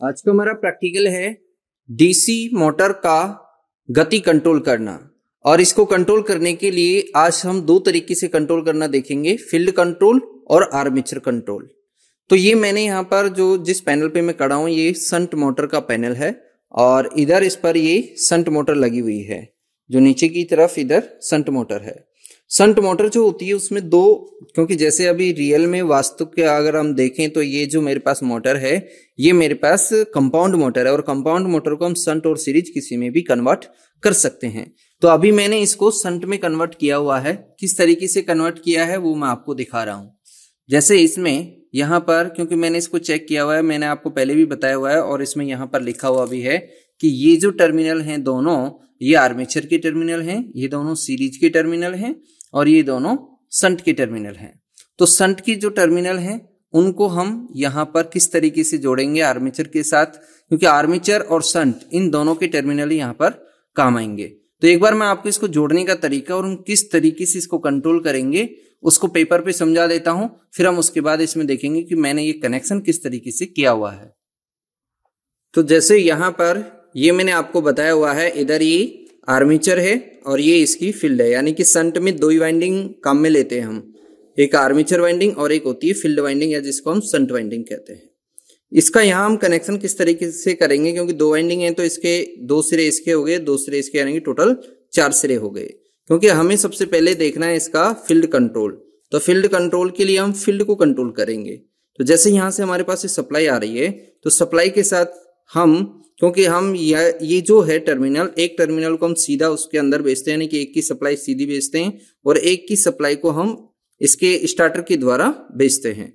आज का हमारा प्रैक्टिकल है डीसी मोटर का गति कंट्रोल करना। और इसको कंट्रोल करने के लिए आज हम दो तरीके से कंट्रोल करना देखेंगे, फील्ड कंट्रोल और आर्मेचर कंट्रोल। तो ये मैंने यहाँ पर जो जिस पैनल पे मैं खड़ा हूँ ये संट मोटर का पैनल है और इधर इस पर ये संट मोटर लगी हुई है, जो नीचे की तरफ इधर संट मोटर है। संट मोटर जो होती है उसमें दो, क्योंकि जैसे अभी रियल में वास्तव के अगर हम देखें तो ये जो मेरे पास मोटर है ये मेरे पास कंपाउंड मोटर है और कंपाउंड मोटर को हम संट और सीरीज किसी में भी कन्वर्ट कर सकते हैं। तो अभी मैंने इसको संट में कन्वर्ट किया हुआ है। किस तरीके से कन्वर्ट किया है वो मैं आपको दिखा रहा हूं। जैसे इसमें यहाँ पर, क्योंकि मैंने इसको चेक किया हुआ है, मैंने आपको पहले भी बताया हुआ है और इसमें यहाँ पर लिखा हुआ भी है कि ये जो टर्मिनल हैं दोनों, ये आर्मेचर के टर्मिनल हैं, ये दोनों सीरीज के टर्मिनल हैं और ये दोनों संट के टर्मिनल हैं। तो संट के जो टर्मिनल हैं उनको हम यहाँ पर किस तरीके से जोड़ेंगे आर्मेचर के साथ, क्योंकि आर्मेचर और संट इन दोनों के टर्मिनल यहाँ पर काम आएंगे। तो एक बार मैं आपको इसको जोड़ने का तरीका और हम किस तरीके से इसको कंट्रोल करेंगे उसको पेपर पे समझा देता हूं, फिर हम उसके बाद इसमें देखेंगे कि मैंने ये कनेक्शन किस तरीके से किया हुआ है। तो जैसे यहाँ पर ये मैंने आपको बताया हुआ है, इधर ये आर्मेचर है और ये इसकी फील्ड है, यानी कि संट में दो ही वाइंडिंग काम में लेते हैं हम, एक आर्मेचर वाइंडिंग और एक होती है फील्ड वाइंडिंग या जिसको हम संट वाइंडिंग कहते हैं। इसका यहाँ हम कनेक्शन किस तरीके से करेंगे, क्योंकि दो वाइंडिंग है तो इसके दो सिरे इसके हो गए, दो सिरे इसके, यानी कि टोटल 4 सिरे हो गए। क्योंकि हमें सबसे पहले देखना है इसका फील्ड कंट्रोल, तो फील्ड कंट्रोल के लिए हम फील्ड को कंट्रोल करेंगे। तो जैसे यहाँ से हमारे पास सप्लाई आ रही है तो सप्लाई के साथ हम, क्योंकि हम ये जो है टर्मिनल, एक टर्मिनल को हम सीधा उसके अंदर भेजते हैं, यानी कि एक की सप्लाई सीधी भेजते हैं और एक की सप्लाई को हम इसके स्टार्टर के द्वारा भेजते हैं।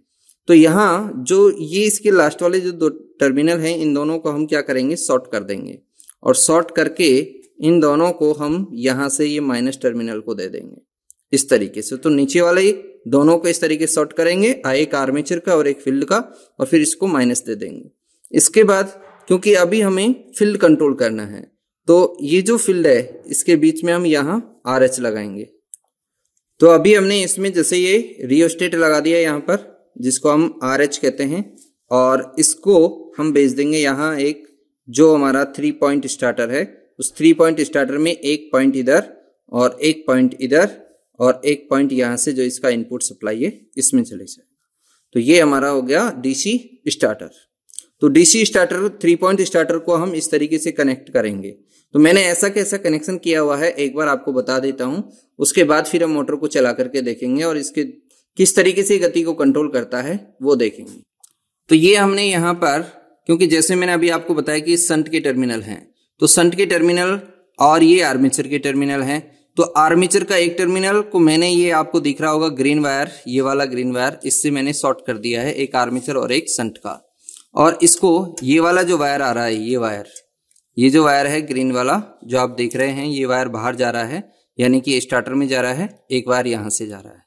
तो यहाँ जो ये इसके लास्ट वाले जो दो टर्मिनल हैं इन दोनों को हम क्या करेंगे, शॉर्ट कर देंगे और शॉर्ट करके इन दोनों को हम यहाँ से ये माइनस टर्मिनल को दे देंगे इस तरीके से। तो नीचे वाले दोनों को इस तरीके से शॉर्ट करेंगे, एक आर्मेचर का और एक फील्ड का, और फिर इसको माइनस दे देंगे। इसके बाद क्योंकि अभी हमें फील्ड कंट्रोल करना है तो ये जो फील्ड है इसके बीच में हम यहाँ RH लगाएंगे। तो अभी हमने इसमें जैसे ये रियोस्टेट लगा दिया यहाँ पर, जिसको हम RH कहते हैं, और इसको हम भेज देंगे यहाँ एक जो हमारा 3 पॉइंट स्टार्टर है, उस 3 पॉइंट स्टार्टर में एक पॉइंट इधर और एक पॉइंट इधर और एक पॉइंट यहाँ से जो इसका इनपुट सप्लाई है इसमें चले जाए। तो ये हमारा हो गया डीसी स्टार्टर। तो डीसी स्टार्टर 3 पॉइंट स्टार्टर को हम इस तरीके से कनेक्ट करेंगे। तो मैंने ऐसा कैसा कनेक्शन किया हुआ है एक बार आपको बता देता हूं, उसके बाद फिर हम मोटर को चला करके देखेंगे और इसके किस तरीके से गति को कंट्रोल करता है वो देखेंगे। तो ये हमने यहाँ पर, क्योंकि जैसे मैंने अभी आपको बताया कि संट के टर्मिनल हैं, तो संट के टर्मिनल और ये आर्मेचर के टर्मिनल हैं। तो आर्मेचर का एक टर्मिनल को मैंने, ये आपको दिख रहा होगा ग्रीन वायर, ये वाला ग्रीन वायर, इससे मैंने शॉर्ट कर दिया है, एक आर्मेचर और एक संट का। और इसको ये वाला जो वायर आ रहा है, ये वायर, ये जो वायर है ग्रीन वाला जो आप देख रहे हैं, ये वायर बाहर जा रहा है, यानी कि स्टार्टर में जा रहा है, एक वायर यहाँ से जा रहा है।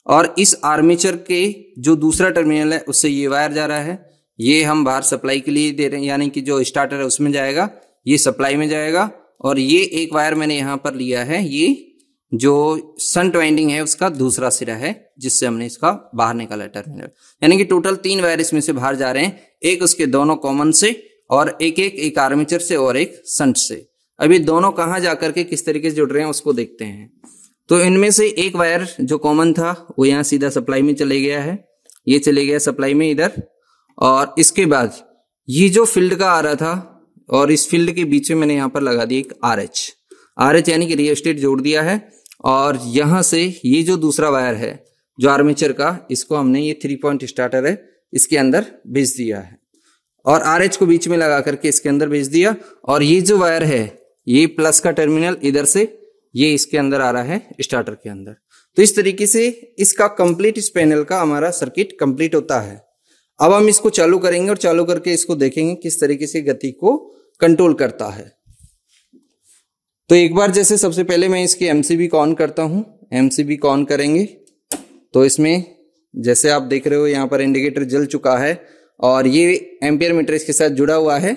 और इस आर्मेचर के जो दूसरा टर्मिनल है उससे ये वायर जा रहा है, ये हम बाहर सप्लाई के लिए दे रहे हैं, यानी कि जो स्टार्टर है उसमें जाएगा, ये सप्लाई में जाएगा। और ये एक वायर मैंने यहाँ पर लिया है, ये जो संट वाइंडिंग है उसका दूसरा सिरा है, जिससे हमने इसका बाहर निकाला टर्मिनल, यानी कि टोटल 3 वायर इसमें से बाहर जा रहे हैं, एक उसके दोनों कॉमन से और एक आर्मेचर से और एक संट से। अभी दोनों कहाँ जाकर के किस तरीके से जुड़ रहे हैं उसको देखते हैं। तो इनमें से एक वायर जो कॉमन था वो यहाँ सीधा सप्लाई में चले गया है, ये चले गया सप्लाई में इधर। और इसके बाद ये जो फील्ड का आ रहा था और इस फील्ड के बीच में मैंने यहाँ पर लगा दिया एक RH यानी कि रियोस्टेट जोड़ दिया है। और यहाँ से ये जो दूसरा वायर है जो आर्मेचर का, इसको हमने, ये 3 पॉइंट स्टार्टर है, इसके अंदर भेज दिया है और RH को बीच में लगा करके इसके अंदर भेज दिया। और ये जो वायर है ये प्लस का टर्मिनल इधर से ये इसके अंदर आ रहा है स्टार्टर के अंदर। तो इस तरीके से इसका कंप्लीट, इस पैनल का हमारा सर्किट कंप्लीट होता है। अब हम इसको चालू करेंगे और चालू करके इसको देखेंगे किस तरीके से गति को कंट्रोल करता है। तो एक बार जैसे सबसे पहले मैं इसकी MCB को ऑन करता हूं, MCB को ऑन करेंगे तो इसमें जैसे आप देख रहे हो यहाँ पर इंडिकेटर जल चुका है और ये एम्पियर मीटर इसके साथ जुड़ा हुआ है,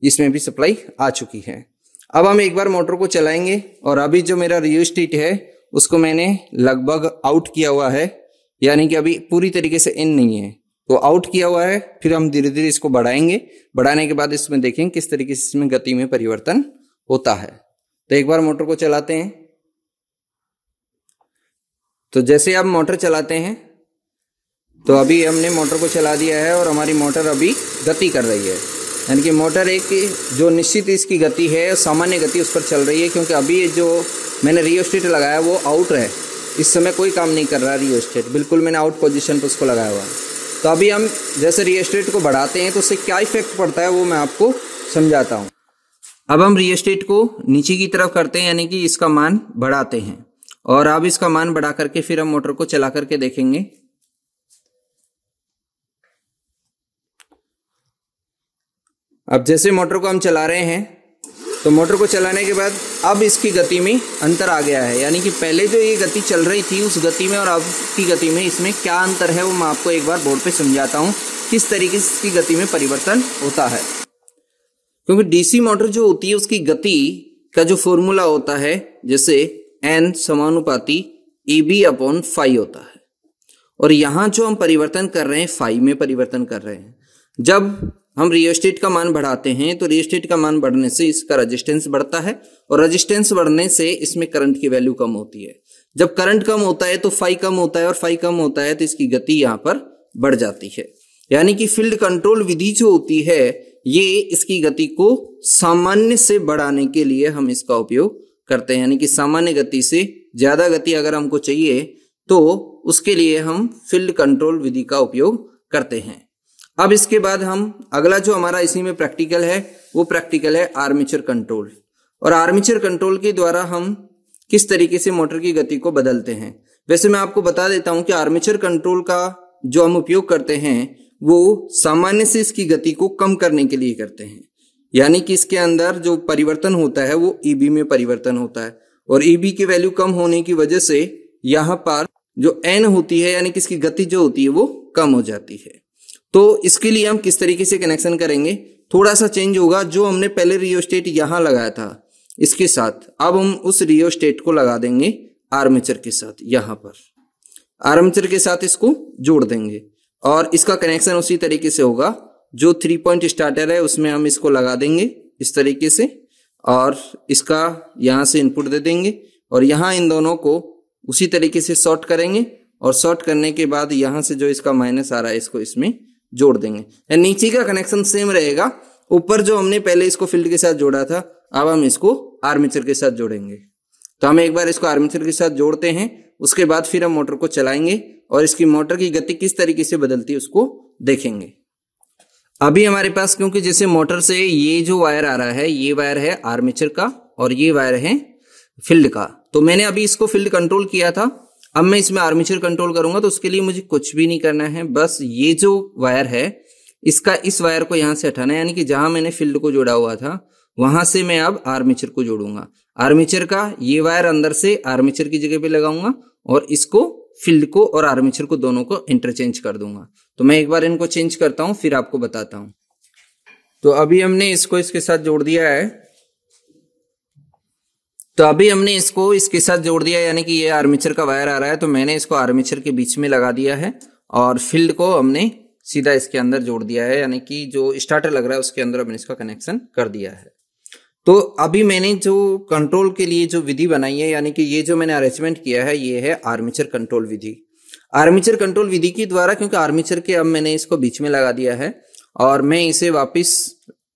इसमें भी सप्लाई आ चुकी है। अब हम एक बार मोटर को चलाएंगे और अभी जो मेरा रियोस्टेट है उसको मैंने लगभग आउट किया हुआ है, यानी कि अभी पूरी तरीके से इन नहीं है, तो आउट किया हुआ है, फिर हम धीरे धीरे इसको बढ़ाएंगे, बढ़ाने के बाद इसमें देखेंगे किस तरीके से इसमें गति में परिवर्तन होता है। तो एक बार मोटर को चलाते हैं। तो जैसे आप मोटर चलाते हैं, तो अभी हमने मोटर को चला दिया है और हमारी मोटर अभी गति कर रही है, यानी कि मोटर एक जो निश्चित इसकी गति है, सामान्य गति उस पर चल रही है, क्योंकि अभी जो मैंने रियोस्टेट लगाया वो आउट है, इस समय कोई काम नहीं कर रहा रियोस्टेट, बिल्कुल मैंने आउट पोजीशन पर उसको लगाया हुआ है। तो अभी हम जैसे रियोस्टेट को बढ़ाते हैं तो उससे क्या इफेक्ट पड़ता है वो मैं आपको समझाता हूँ। अब हम रियोस्टेट को नीचे की तरफ करते हैं, यानी कि इसका मान बढ़ाते हैं, और अब इसका मान बढ़ा करके फिर हम मोटर को चला करके देखेंगे। अब जैसे मोटर को हम चला रहे हैं, तो मोटर को चलाने के बाद अब इसकी गति में अंतर आ गया है, यानी कि पहले जो ये गति चल रही थी उस गति में और अब की गति में इसमें क्या अंतर है वो मैं आपको एक बार बोर्ड पे समझाता हूँ, किस तरीके से इसकी गति में परिवर्तन होता है। क्योंकि डीसी मोटर जो होती है उसकी गति का जो फॉर्मूला होता है, जैसे N समानुपाती EB/φ होता है, और यहाँ जो हम परिवर्तन कर रहे हैं फाई में परिवर्तन कर रहे हैं। जब हम रियोस्टेट का मान बढ़ाते हैं तो रियोस्टेट का मान बढ़ने से इसका रेजिस्टेंस बढ़ता है, और रेजिस्टेंस बढ़ने से इसमें करंट की वैल्यू कम होती है। जब करंट कम होता है तो फाई कम होता है, और फाई कम होता है तो इसकी गति यहाँ पर बढ़ जाती है। यानी कि फील्ड कंट्रोल विधि जो होती है ये इसकी गति को सामान्य से बढ़ाने के लिए हम इसका उपयोग करते हैं, यानी कि सामान्य गति से ज्यादा गति अगर हमको चाहिए तो उसके लिए हम फील्ड कंट्रोल विधि का उपयोग करते हैं। अब इसके बाद हम अगला जो हमारा इसी में प्रैक्टिकल है वो प्रैक्टिकल है आर्मेचर कंट्रोल, और आर्मेचर कंट्रोल के द्वारा हम किस तरीके से मोटर की गति को बदलते हैं। वैसे मैं आपको बता देता हूं कि आर्मेचर कंट्रोल का जो हम उपयोग करते हैं वो सामान्य से इसकी गति को कम करने के लिए करते हैं, यानी कि इसके अंदर जो परिवर्तन होता है वो ईबी में परिवर्तन होता है, और ईबी की वैल्यू कम होने की वजह से यहाँ पर जो एन होती है यानी कि इसकी गति जो होती है वो कम हो जाती है। तो इसके लिए हम किस तरीके से कनेक्शन करेंगे, थोड़ा सा चेंज होगा। जो हमने पहले रियोस्टेट यहां लगाया था इसके साथ, अब हम उस रियोस्टेट को लगा देंगे आर्मेचर के साथ, यहां पर आर्मेचर के साथ इसको जोड़ देंगे, और इसका कनेक्शन उसी तरीके से होगा। जो 3 पॉइंट स्टार्टर है उसमें हम इसको लगा देंगे इस तरीके से, और इसका यहां से इनपुट दे देंगे, और यहां इन दोनों को उसी तरीके से शॉर्ट करेंगे, और शॉर्ट करने के बाद यहां से जो इसका माइनस आ रहा है इसको इसमें जोड़ देंगे। नीचे का कनेक्शन सेम रहेगा, ऊपर जो हमने पहले इसको फील्ड के साथ जोड़ा था अब हम इसको आर्मेचर के साथ जोड़ेंगे। तो हम एक बार इसको आर्मेचर के साथ जोड़ते हैं, उसके बाद फिर हम मोटर को चलाएंगे और इसकी मोटर की गति किस तरीके से बदलती है उसको देखेंगे। अभी हमारे पास क्योंकि जैसे मोटर से ये जो वायर आ रहा है ये वायर है आर्मेचर का और ये वायर है फील्ड का, तो मैंने अभी इसको फील्ड कंट्रोल किया था, अब मैं इसमें आर्मेचर कंट्रोल करूंगा। तो उसके लिए मुझे कुछ भी नहीं करना है, बस ये जो वायर है इसका इस वायर को यहां से हटाना है, यानी कि जहां मैंने फील्ड को जोड़ा हुआ था वहां से मैं अब आर्मेचर को जोड़ूंगा। आर्मेचर का ये वायर अंदर से आर्मेचर की जगह पे लगाऊंगा और इसको फील्ड को और आर्मेचर को दोनों को इंटरचेंज कर दूंगा। तो मैं एक बार इनको चेंज करता हूं फिर आपको बताता हूं। तो अभी हमने इसको इसके साथ जोड़ दिया है, तो अभी हमने इसको इसके साथ जोड़ दिया, यानी कि ये आर्मेचर का वायर आ रहा है तो मैंने इसको आर्मेचर के बीच में लगा दिया है और फील्ड को हमने सीधा इसके अंदर जोड़ दिया है, यानी कि जो स्टार्टर लग रहा है उसके अंदर हमने इसका कनेक्शन कर दिया है। तो अभी मैंने जो कंट्रोल के लिए जो विधि बनाई है, यानी कि ये जो मैंने अरेंजमेंट किया है ये है आर्मेचर कंट्रोल विधि। आर्मेचर कंट्रोल विधि के द्वारा, क्योंकि आर्मेचर के अब मैंने इसको बीच में लगा दिया है और मैं इसे वापस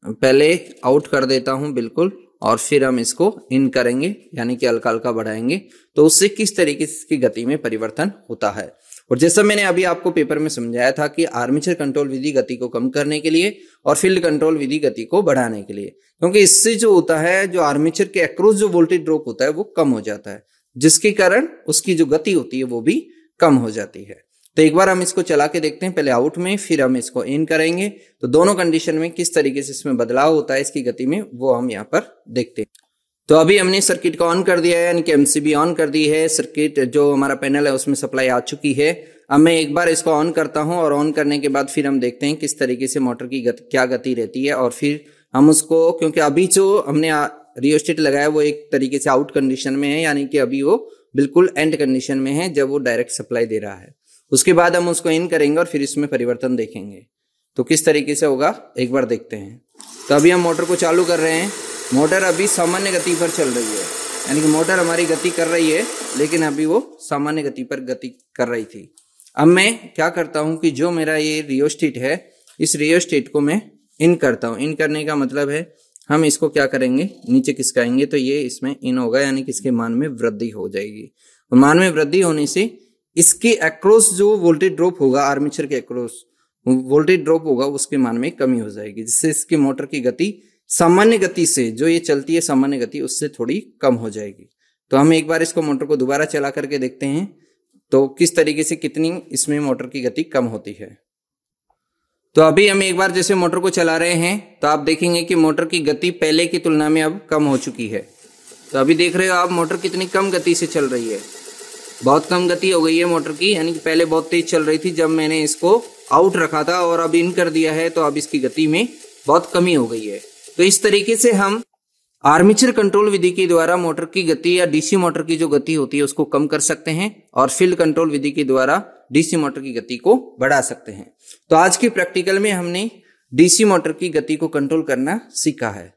पहले आउट कर देता हूं बिल्कुल, और फिर हम इसको इन करेंगे यानी कि हल्का हल्का बढ़ाएंगे, तो उससे किस तरीके से इसकी गति में परिवर्तन होता है। और जैसा मैंने अभी आपको पेपर में समझाया था कि आर्मेचर कंट्रोल विधि गति को कम करने के लिए और फील्ड कंट्रोल विधि गति को बढ़ाने के लिए, क्योंकि इससे जो होता है जो आर्मेचर के अक्रॉस जो वोल्टेज ड्रॉप होता है वो कम हो जाता है, जिसके कारण उसकी जो गति होती है वो भी कम हो जाती है। तो एक बार हम इसको चला के देखते हैं, पहले आउट में फिर हम इसको इन करेंगे, तो दोनों कंडीशन में किस तरीके से इसमें बदलाव होता है इसकी गति में वो हम यहाँ पर देखते हैं। तो अभी हमने सर्किट को ऑन कर दिया है, यानी कि एमसीबी ऑन कर दी है, सर्किट जो हमारा पैनल है उसमें सप्लाई आ चुकी है। अब मैं एक बार इसको ऑन करता हूं और ऑन करने के बाद फिर हम देखते हैं किस तरीके से मोटर की क्या गति रहती है, और फिर हम उसको, क्योंकि अभी जो हमने रियोस्टेट लगाया वो एक तरीके से आउट कंडीशन में है, यानी कि अभी वो बिल्कुल एंड कंडीशन में है जब वो डायरेक्ट सप्लाई दे रहा है, उसके बाद हम उसको इन करेंगे और फिर इसमें परिवर्तन देखेंगे। तो किस तरीके से होगा एक बार देखते हैं। तो अभी हम मोटर को चालू कर रहे हैं। मोटर अभी सामान्य गति पर चल रही है, यानी कि मोटर हमारी गति कर रही है, लेकिन अभी वो सामान्य गति पर गति कर रही थी। अब मैं क्या करता हूं कि जो मेरा ये रियोस्टेट है, इस रियोस्टेट को मैं इन करता हूं। इन करने का मतलब है हम इसको क्या करेंगे, नीचे खिसकाएंगे तो ये इसमें इन होगा, यानी कि इसके मान में वृद्धि हो जाएगी। और मान में वृद्धि होने से इसके अक्रॉस जो वोल्टेज ड्रॉप होगा, आर्मेचर के अक्रॉस वोल्टेज ड्रॉप होगा, उसके मान में कमी हो जाएगी, जिससे इसकी मोटर की गति सामान्य गति से, जो ये चलती है सामान्य गति, उससे थोड़ी कम हो जाएगी। तो हम एक बार इसको मोटर को दोबारा चला करके देखते हैं तो किस तरीके से कितनी इसमें मोटर की गति कम होती है। तो अभी हम एक बार जैसे मोटर को चला रहे हैं तो आप देखेंगे कि मोटर की गति पहले की तुलना में अब कम हो चुकी है। तो अभी देख रहे हो आप मोटर कितनी कम गति से चल रही है, बहुत कम गति हो गई है मोटर की, यानी कि पहले बहुत तेज चल रही थी जब मैंने इसको आउट रखा था, और अब इन कर दिया है तो अब इसकी गति में बहुत कमी हो गई है। तो इस तरीके से हम आर्मेचर कंट्रोल विधि के द्वारा मोटर की गति या डीसी मोटर की जो गति होती है उसको कम कर सकते हैं, और फील्ड कंट्रोल विधि के द्वारा डीसी मोटर की गति को बढ़ा सकते हैं। तो आज के प्रैक्टिकल में हमने डीसी मोटर की गति को कंट्रोल करना सीखा है।